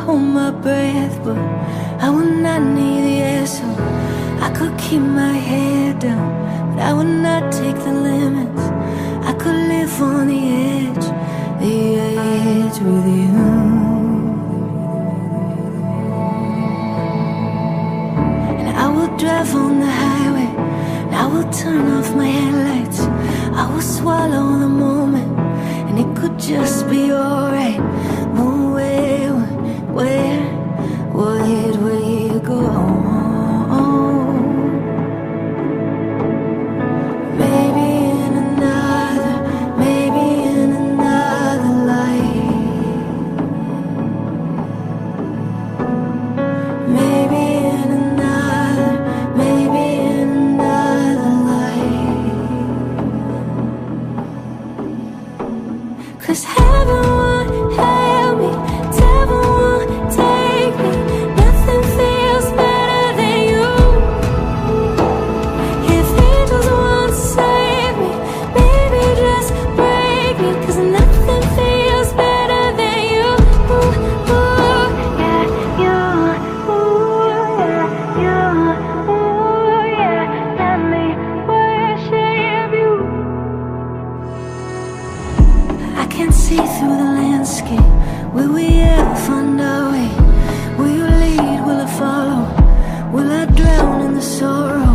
hold my breath, but I would not need the air. So I could keep my head down, but I would not take the limits. I could live on the edge with you. And I will drive on the highway, and I will turn off my headlights. I will swallow the moment, and it could just be alright. But where would we go? Maybe in another life. Maybe in another life. 'Cause heaven won't help me, devil won't take me. Nothing feels better than you. If angels won't save me, baby, just break me. 'Cause nothing feels better than you. Ooh, ooh, yeah, you. Ooh, yeah, you. Ooh, yeah, let me worship you. I can't see through the landscape. Will we ever find our way? Will you lead? Will I follow? Will I drown in the sorrow?